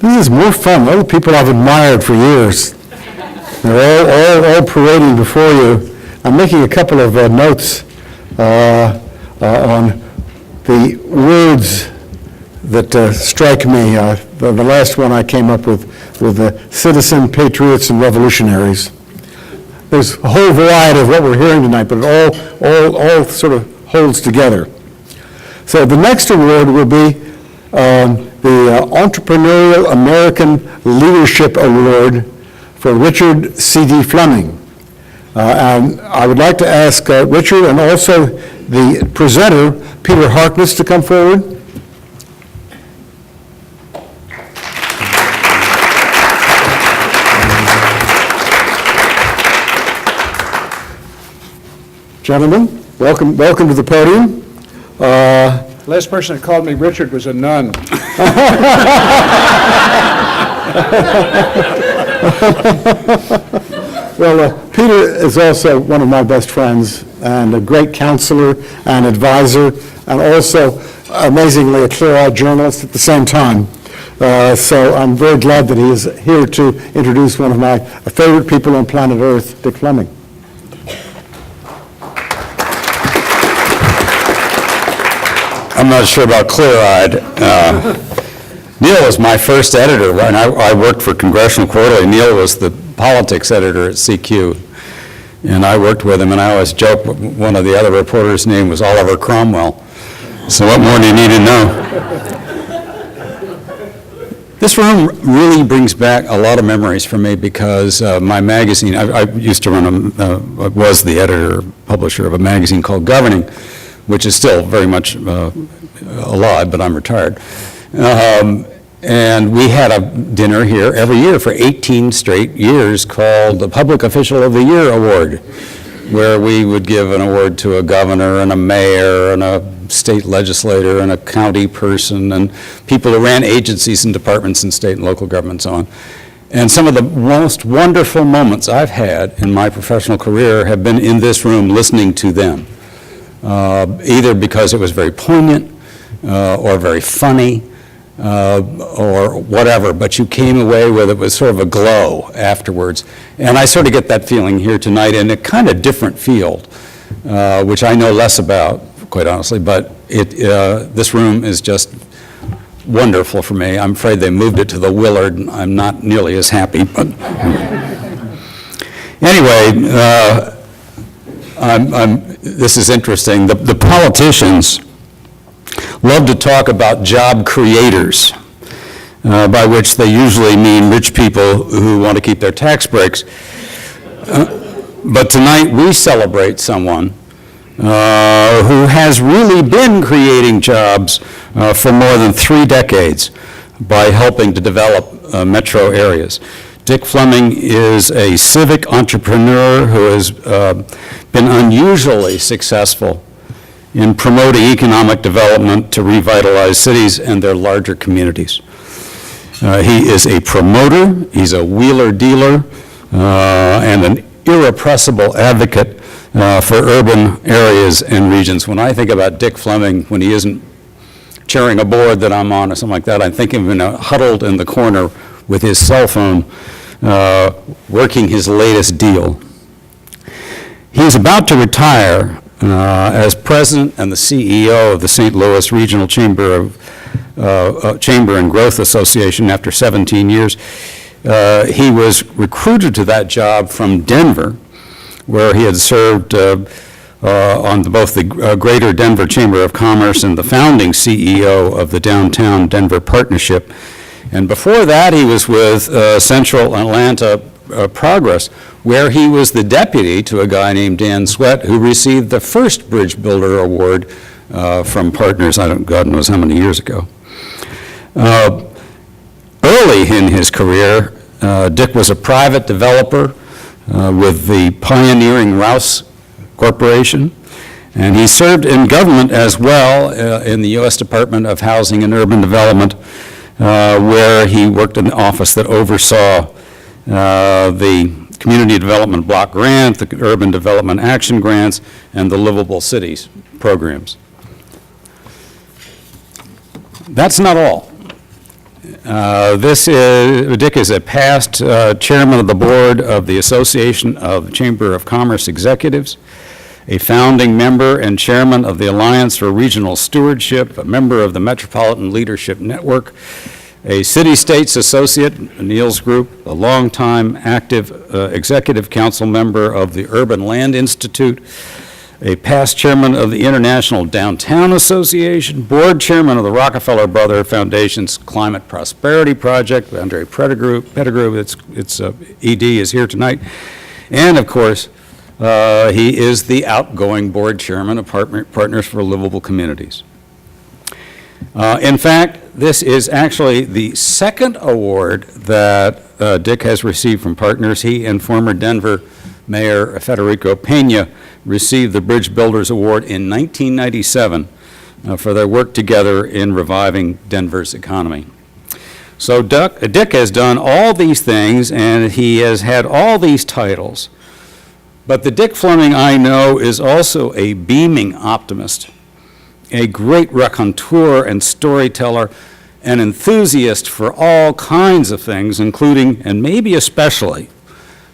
This is more fun. All the people I've admired for years. They're all parading before you. I'm making a couple of notes on the words that strike me. The last one I came up with the citizen, patriots, and revolutionaries. There's a whole variety of what we're hearing tonight, but it all sort of holds together. So the next award will be the Entrepreneurial American Leadership Award for Richard C.D. Fleming. And I would like to ask Richard and also the presenter, Peter Harkness, to come forward. Gentlemen, welcome to the podium. Last person that called me Richard was a nun. Well, Peter is also one of my best friends and a great counselor and advisor, and also, amazingly, a clear-eyed journalist at the same time. So I'm very glad that he is here to introduce one of my favorite people on planet Earth, Dick Fleming. I'm not sure about clear-eyed. Neil was my first editor when I worked for Congressional Quarterly. Neil was the politics editor at CQ, and I worked with him, and I always joke one of the other reporters' name was Oliver Cromwell. So what more do you need to know? This room really brings back a lot of memories for me because my magazine, I used to run, was the editor, publisher of a magazine called Governing, which is still very much alive, but I'm retired. And we had a dinner here every year for 18 straight years called the Public Official of the Year Award, where we would give an award to a governor and a mayor and a state legislator and a county person and people who ran agencies and departments in state and local governments on. And some of the most wonderful moments I've had in my professional career have been in this room listening to them. Either because it was very poignant or very funny or whatever, but you came away with it was sort of a glow afterwards. And I sort of get that feeling here tonight in a kind of different field, which I know less about, quite honestly, but this room is just wonderful for me. I'm afraid they moved it to the Willard, and I'm not nearly as happy, but anyway, this is interesting. The politicians love to talk about job creators, by which they usually mean rich people who want to keep their tax breaks. But tonight we celebrate someone who has really been creating jobs for more than 3 decades by helping to develop metro areas. Dick Fleming is a civic entrepreneur who has been unusually successful in promoting economic development to revitalize cities and their larger communities. He is a promoter, he's a wheeler dealer, and an irrepressible advocate for urban areas and regions. When I think about Dick Fleming, when he isn't chairing a board that I'm on or something like that, I'm thinking of him huddled in the corner with his cell phone, working his latest deal. He's about to retire as president and the CEO of the St. Louis Regional Chamber and Growth Association after 17 years. He was recruited to that job from Denver, where he had served on both the Greater Denver Chamber of Commerce and the founding CEO of the Downtown Denver Partnership. And before that, he was with Central Atlanta Progress, where he was the deputy to a guy named Dan Sweat, who received the first Bridge Builder Award from Partners, God knows how many years ago. Early in his career, Dick was a private developer with the pioneering Rouse Corporation, and he served in government as well in the U.S. Department of Housing and Urban Development, where he worked in the office that oversaw the Community Development Block Grant, the Urban Development Action Grants, and the Livable Cities programs. That's not all. Dick is a past chairman of the board of the Association of Chamber of Commerce Executives, a founding member and chairman of the Alliance for Regional Stewardship, a member of the Metropolitan Leadership Network, a City States Associate, Neil's group, a longtime active executive council member of the Urban Land Institute, a past chairman of the International Downtown Association, board chairman of the Rockefeller Brother Foundation's Climate Prosperity Project, Andre Pettigrew, its ED is here tonight, and of course, he is the outgoing board chairman of Partners for Livable Communities. In fact, this is actually the second award that Dick has received from Partners. He and former Denver Mayor Federico Pena received the Bridge Builders Award in 1997 for their work together in reviving Denver's economy. So Dick has done all these things, and he has had all these titles. But the Dick Fleming I know is also a beaming optimist, a great raconteur and storyteller, an enthusiast for all kinds of things, including, and maybe especially,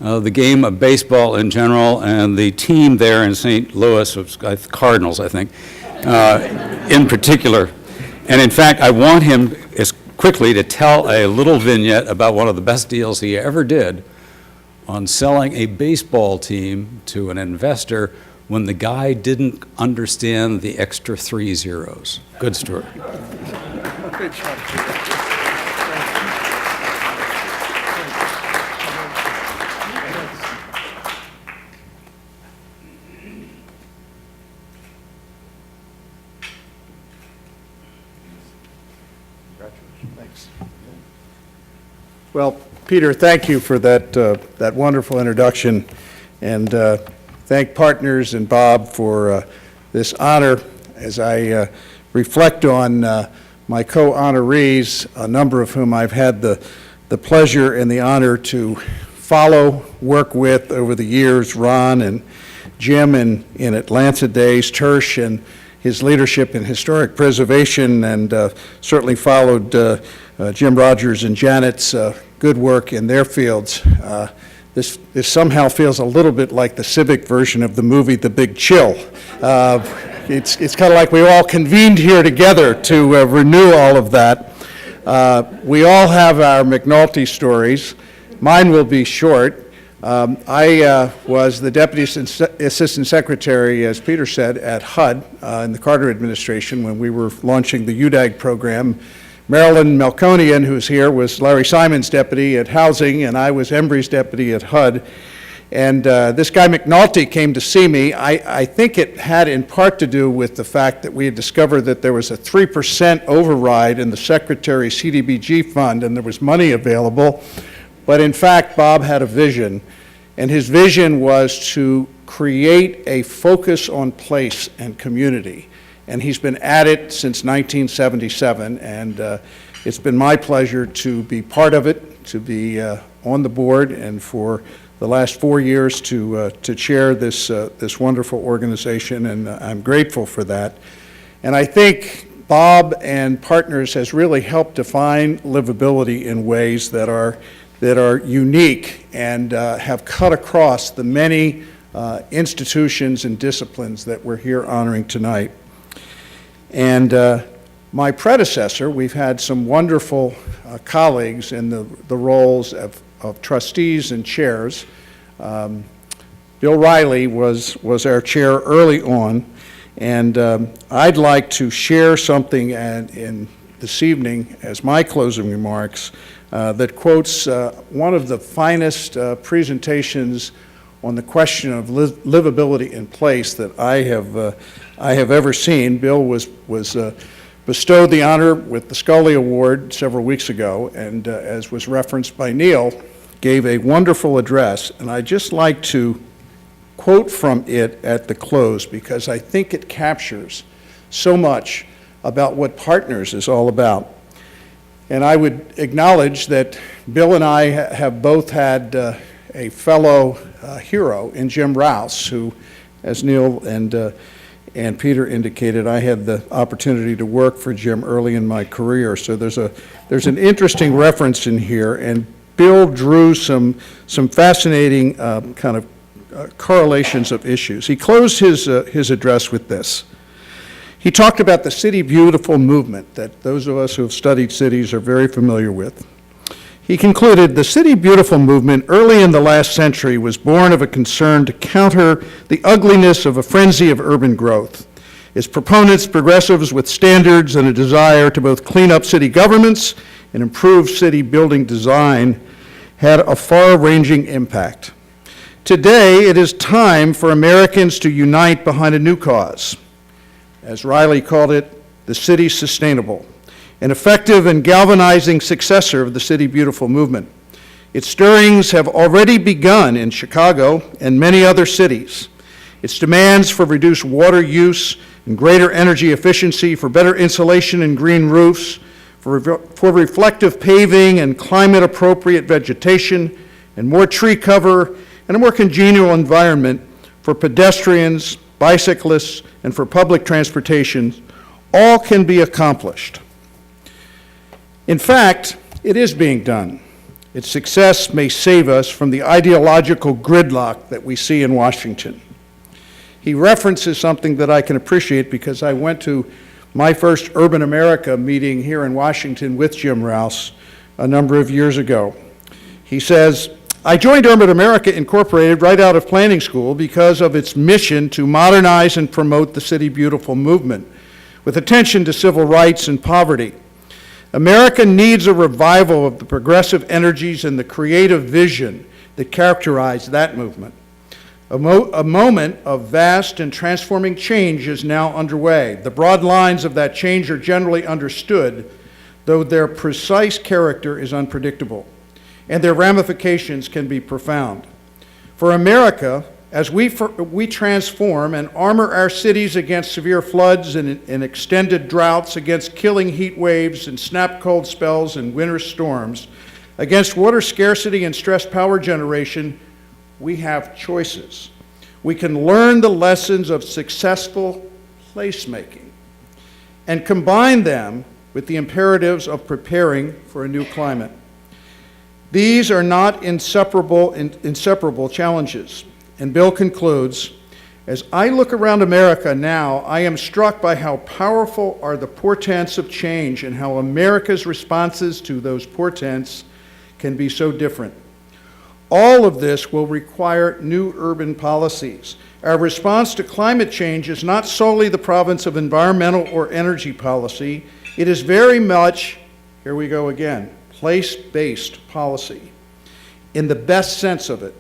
the game of baseball in general, and the team there in St. Louis, Cardinals, I think, in particular. And in fact, I want him as quickly to tell a little vignette about one of the best deals he ever did on selling a baseball team to an investor when the guy didn't understand the extra 3 zeros. Good story. Good job. Thanks. Well, Peter, thank you for that wonderful introduction, and thank Partners and Bob for this honor. As I reflect on my co-honorees, a number of whom I've had the pleasure and the honor to follow, work with over the years, Ron and Jim in Atlanta days, Tersh and his leadership in historic preservation, and certainly followed Jim Rogers and Janet's good work in their fields. This somehow feels a little bit like the civic version of the movie The Big Chill. It's kind of like we all convened here together to renew all of that. We all have our McNulty stories. Mine will be short. I was the Deputy Assistant Secretary, as Peter said, at HUD in the Carter administration when we were launching the UDAG program. Marilyn Melkonian, who's here, was Larry Simon's deputy at Housing, and I was Embry's deputy at HUD. And this guy McNulty came to see me. I think it had in part to do with the fact that we had discovered that there was a 3% override in the Secretary's CDBG fund, and there was money available. But in fact, Bob had a vision, and his vision was to create a focus on place and community. And he's been at it since 1977, and it's been my pleasure to be part of it, to be on the board, and for the last 4 years to chair this wonderful organization, and I'm grateful for that. And I think Bob and Partners has really helped define livability in ways that are unique and have cut across the many institutions and disciplines that we're here honoring tonight. And my predecessor, we've had some wonderful colleagues in the roles of trustees and chairs. Bill Riley was our chair early on, and I'd like to share something in this evening as my closing remarks that quotes one of the finest presentations on the question of livability in place that I have ever seen. Bill was bestowed the honor with the Scully Award several weeks ago, and as was referenced by Neil, gave a wonderful address, and I'd just like to quote from it at the close because I think it captures so much about what Partners is all about. And I would acknowledge that Bill and I have both had a fellow hero in Jim Rouse, who, as Neil and and Peter indicated, I had the opportunity to work for Jim early in my career, so there's an interesting reference in here, and Bill drew some fascinating kind of correlations of issues. He closed his address with this. He talked about the City Beautiful movement that those of us who have studied cities are very familiar with. He concluded, the City Beautiful movement early in the last century was born of a concern to counter the ugliness of a frenzy of urban growth. Its proponents, progressives with standards and a desire to both clean up city governments and improve city building design, had a far-ranging impact. Today, it is time for Americans to unite behind a new cause. As Riley called it, the city sustainable, an effective and galvanizing successor of the City Beautiful movement. Its stirrings have already begun in Chicago and many other cities. Its demands for reduced water use and greater energy efficiency, for better insulation and green roofs, for reflective paving and climate-appropriate vegetation, and more tree cover, and a more congenial environment for pedestrians, bicyclists, and for public transportation, all can be accomplished. In fact, it is being done. Its success may save us from the ideological gridlock that we see in Washington. He references something that I can appreciate because I went to my first Urban America meeting here in Washington with Jim Rouse a number of years ago. He says, I joined Urban America Incorporated right out of planning school because of its mission to modernize and promote the City Beautiful movement with attention to civil rights and poverty. America needs a revival of the progressive energies and the creative vision that characterized that movement. A moment of vast and transforming change is now underway. The broad lines of that change are generally understood, though their precise character is unpredictable, and their ramifications can be profound. For America, as we transform and armor our cities against severe floods and extended droughts, against killing heat waves and snap cold spells and winter storms, against water scarcity and stress power generation, we have choices. We can learn the lessons of successful placemaking and combine them with the imperatives of preparing for a new climate. These are not inseparable challenges. And Bill concludes, as I look around America now, I am struck by how powerful are the portents of change and how America's responses to those portents can be so different. All of this will require new urban policies. Our response to climate change is not solely the province of environmental or energy policy. It is very much, here we go again, place-based policy, in the best sense of it.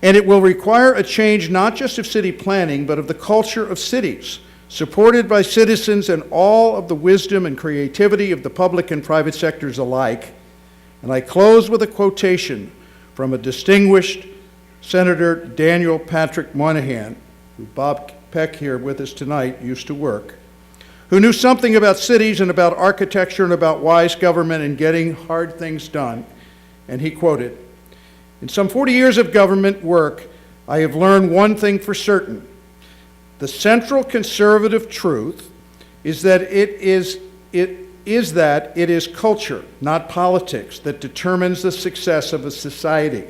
And it will require a change not just of city planning, but of the culture of cities, supported by citizens and all of the wisdom and creativity of the public and private sectors alike. And I close with a quotation from a distinguished Senator Daniel Patrick Moynihan, who Bob Peck here with us tonight used to work, who knew something about cities and about architecture and about wise government and getting hard things done. And he quoted, in some 40 years of government work, I have learned one thing for certain. The central conservative truth is that it is culture, not politics, that determines the success of a society.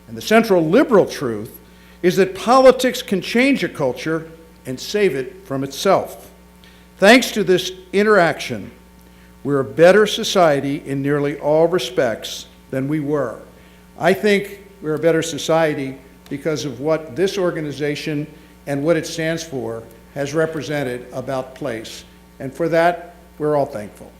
And the central liberal truth is that politics can change a culture and save it from itself. Thanks to this interaction, we're a better society in nearly all respects than we were. I think we're a better society because of what this organization and what it stands for has represented about place. And for that, we're all thankful.